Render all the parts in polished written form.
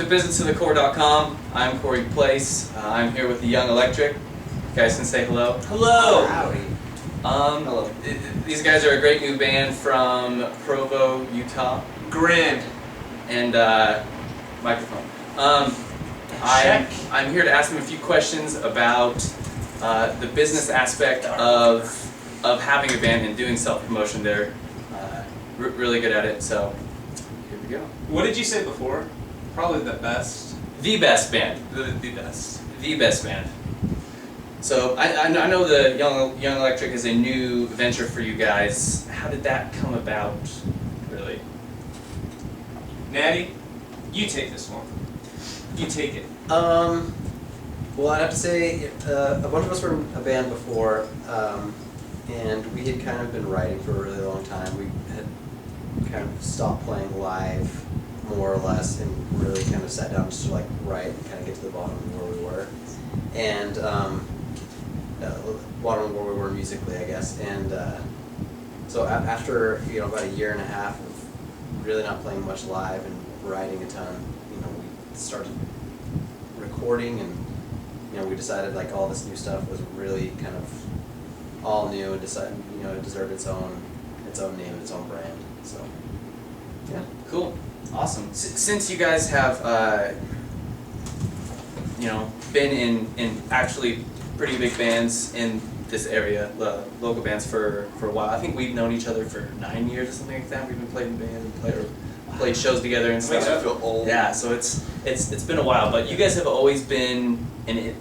businessofthecore.com. I'm Corey Place. I'm here with the Young Electric. You guys can say hello. Hello! Howdy. Hello. These guys are a great new band from Provo, Utah. Grand. And microphone. I'm here to ask them a few questions about the business aspect of having a band and doing self-promotion. They're really good at it, so here we go. What did you say before? Probably the best. The best band. The best. The best band. So I know the Young Electric is a new venture for you guys. How did that come about, really? Natty, you take this one. You take it. Well, I'd have to say a bunch of us were in a band before, and we had kind of been writing for a really long time. We had kind of stopped playing live, more or less, and really kind of sat down just to like write and kind of get to the bottom of where we were, and bottom of where we were musically, I guess. And so after about a year and a half of really not playing much live and writing a ton, we started recording, and we decided like all this new stuff was really kind of all new and decided it deserved its own name and its own brand. So yeah, cool, awesome. Since you guys have been in actually pretty big bands in this area, local bands for a while. I think we've known each other for 9 years or something like that. We've been playing in bands and played shows together and stuff. I feel old. Yeah, so it's been a while, but you guys have always been in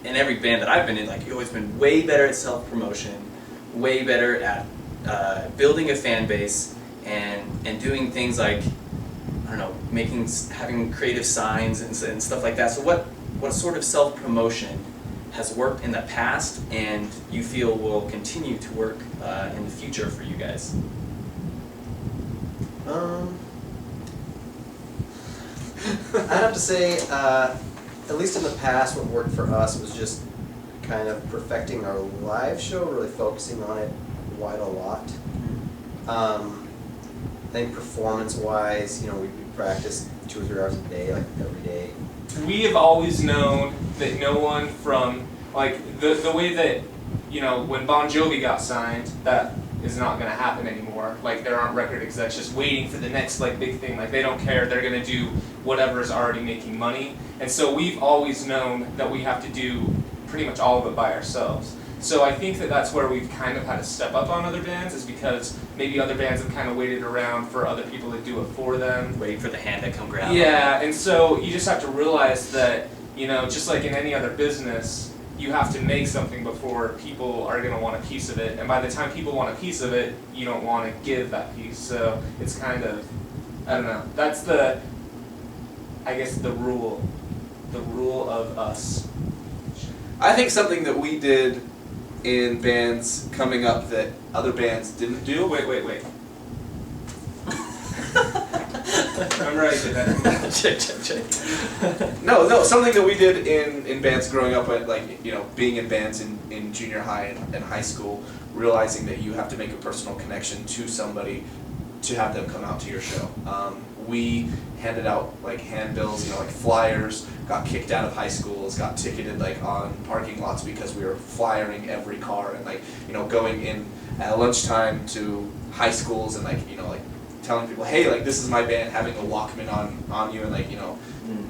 every band that I've been in. Like, you've always been way better at self-promotion, way better at building a fan base and doing things like, I don't know, having creative signs and stuff like that. So what sort of self-promotion has worked in the past and you feel will continue to work in the future for you guys? I'd have to say, at least in the past, what worked for us was just kind of perfecting our live show, really focusing on it quite a lot. I think performance-wise, we practice 2 or 3 hours a day, like every day. We have always known that no one from, like, the way that, when Bon Jovi got signed, that is not going to happen anymore. Like, there aren't record execs just waiting for the next, like, big thing. Like, they don't care. They're going to do whatever is already making money. And so we've always known that we have to do pretty much all of it by ourselves. So I think that that's where we've kind of had to step up on other bands, is because maybe other bands have kind of waited around for other people to do it for them. Wait for the hand to come grab. Yeah, and so you just have to realize that, just like in any other business, you have to make something before people are going to want a piece of it. And by the time people want a piece of it, you don't want to give that piece. So it's kind of, I don't know, that's the rule of us. I think something that we did in bands coming up that other bands didn't do. Wait. Remember I did that. check. No, something that we did in bands growing up, like, being in bands in junior high and high school, realizing that you have to make a personal connection to somebody to have them come out to your show. We handed out like handbills, like flyers, got kicked out of high schools, got ticketed like on parking lots because we were flyering every car, and like, going in at lunchtime to high schools and like, like telling people, hey, like, this is my band, having a Walkman on you, and like,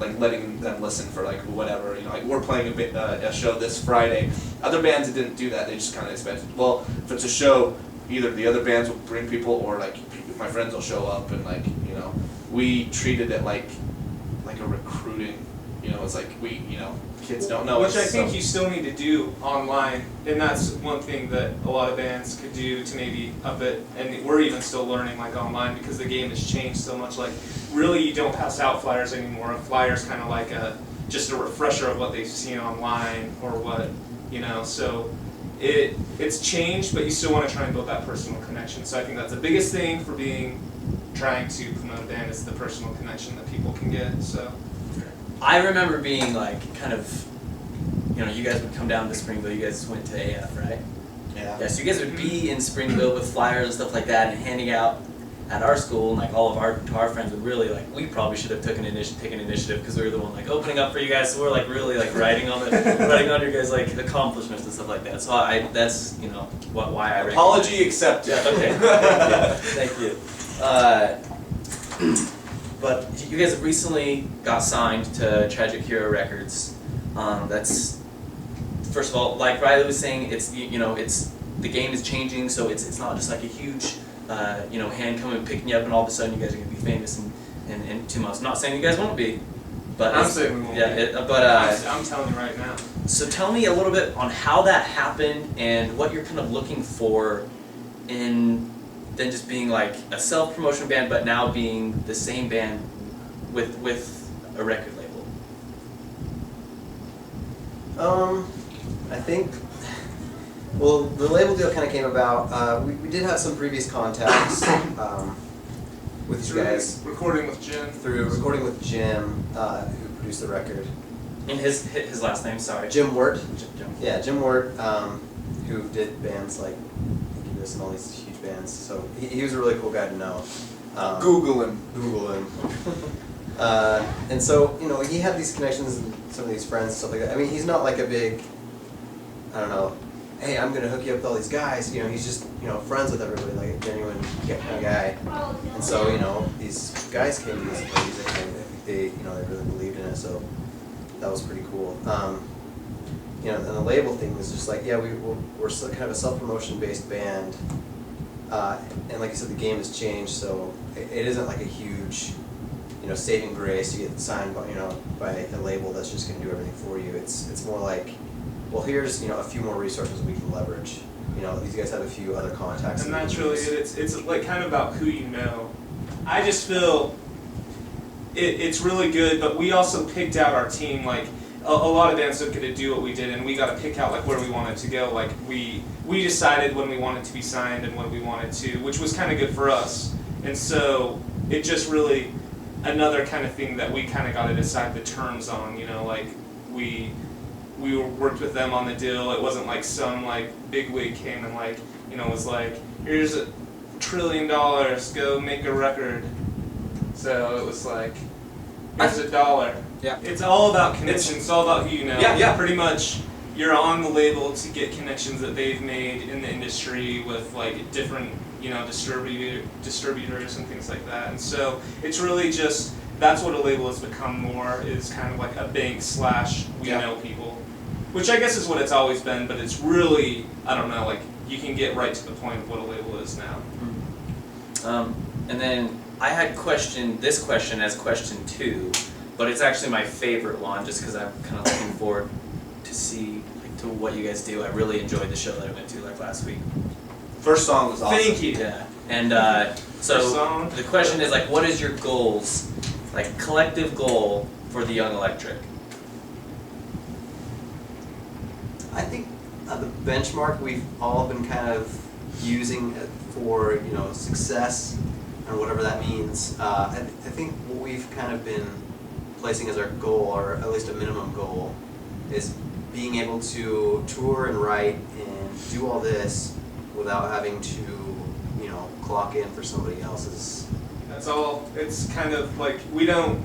like letting them listen for like whatever, like, we're playing a show this Friday. Other bands that didn't do that, they just kind of expected, well, if it's a show, either the other bands will bring people or like my friends will show up, and like, we treated it like a recruiting, it's like we, kids don't know. Which I think you still need to do online, and that's one thing that a lot of bands could do to maybe up it, and we're even still learning like online because the game has changed so much. Like, really, you don't pass out flyers anymore. A flyer's kind of like just a refresher of what they've seen online or what, so it's changed, but you still want to try and build that personal connection. So I think that's the biggest thing for trying to promote a band, is the personal connection that people can get. So I remember being like kind of, you guys would come down to Springville. You guys went to AF, right? Yeah. Yeah. So you guys would be in Springville with flyers and stuff like that, and handing out at our school, and like all of our friends would really like, we probably should have taken initiative because we were the one like opening up for you guys, so we're like really like writing on your guys' like accomplishments and stuff like that. So that's why I Apology accepted. Yeah, okay. Thank you. But you guys recently got signed to Tragic Hero Records. That's, first of all, like Riley was saying, it's the game is changing, so it's not just like a huge hand coming picking you up and all of a sudden you guys are gonna be famous in 2 months. I'm not saying you guys won't be, but I'm saying we won't be. I'm telling you right now. So tell me a little bit on how that happened and what you're kind of looking for in then just being like a self-promotion band, but now being the same band with a record label. I think, well, the label deal kind of came about. We did have some previous contacts with you guys. Recording with Jim. Through recording with Jim, who produced the record. And his last name, sorry. Jim Wirt. Jim. Yeah, Jim Wirt, who did bands like Incubus and all these huge bands. So he was a really cool guy to know. Google him. Google him. And so, he had these connections and some of these friends and stuff like that. I mean, he's not like a big, I don't know, hey, I'm going to hook you up with all these guys. He's just, friends with everybody, like a genuine kind of guy. And so, these guys came to this music and I think they really believed in it, so that was pretty cool. And the label thing was just like, yeah, we're still kind of a self-promotion based band. And like I said, the game has changed, so it isn't like a huge, saving grace. You get signed by, by a label that's just going to do everything for you. It's more like, well, here's a few more resources we can leverage. These guys have a few other contacts. And that's really it. It's like kind of about who you know. I just feel it's really good, but we also picked out our team. Like a lot of bands don't get to do what we did, and we got to pick out like where we wanted to go. Like we decided when we wanted to be signed and when we wanted to, which was kind of good for us. And so it just really another kind of thing that we kind of got to decide the terms on. Like we worked with them on the deal. It wasn't like some like bigwig came and like was like, here's $1 trillion, go make a record. So it was like, here's $1. Yeah. It's all about connections. It's all about who you know. Yeah. Pretty much, you're on the label to get connections that they've made in the industry with like different distributors and things like that. And so it's really just that's what a label has become more, is kind of like a bank / we know people, which I guess is what it's always been. But it's really, I don't know, like you can get right to the point of what a label is now. And then I had this question as question 2, but it's actually my favorite one just because I'm kind of looking forward to see to what you guys do. I really enjoyed the show that I went to like last week. First song was awesome. Thank you. Yeah, and so the question is like, what is your goals, like collective goal for the Young Electric? I think the benchmark we've all been kind of using for success and whatever that means. I think what we've kind of been placing as our goal, or at least a minimum goal, is being able to tour and write and do all this without having to clock in for somebody else's. That's all. It's kind of like we don't.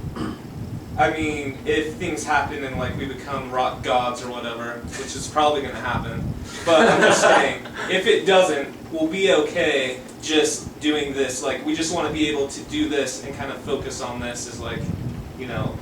I mean, if things happen and like we become rock gods or whatever, which is probably going to happen, but I'm just saying, if it doesn't, we'll be okay just doing this. Like we just want to be able to do this and kind of focus on this as like,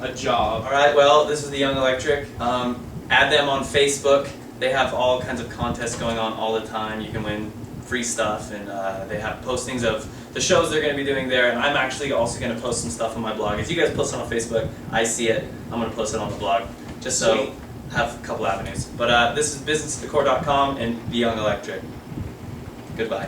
a job. All right. Well, this is the Young Electric. Add them on Facebook. They have all kinds of contests going on all the time. You can win free stuff, and they have postings of the shows they're going to be doing there. And I'm actually also going to post some stuff on my blog. If you guys post it on Facebook, I see it. I'm going to post it on the blog, just so have a couple avenues. But this is businessatthecore.com and the Young Electric. Goodbye.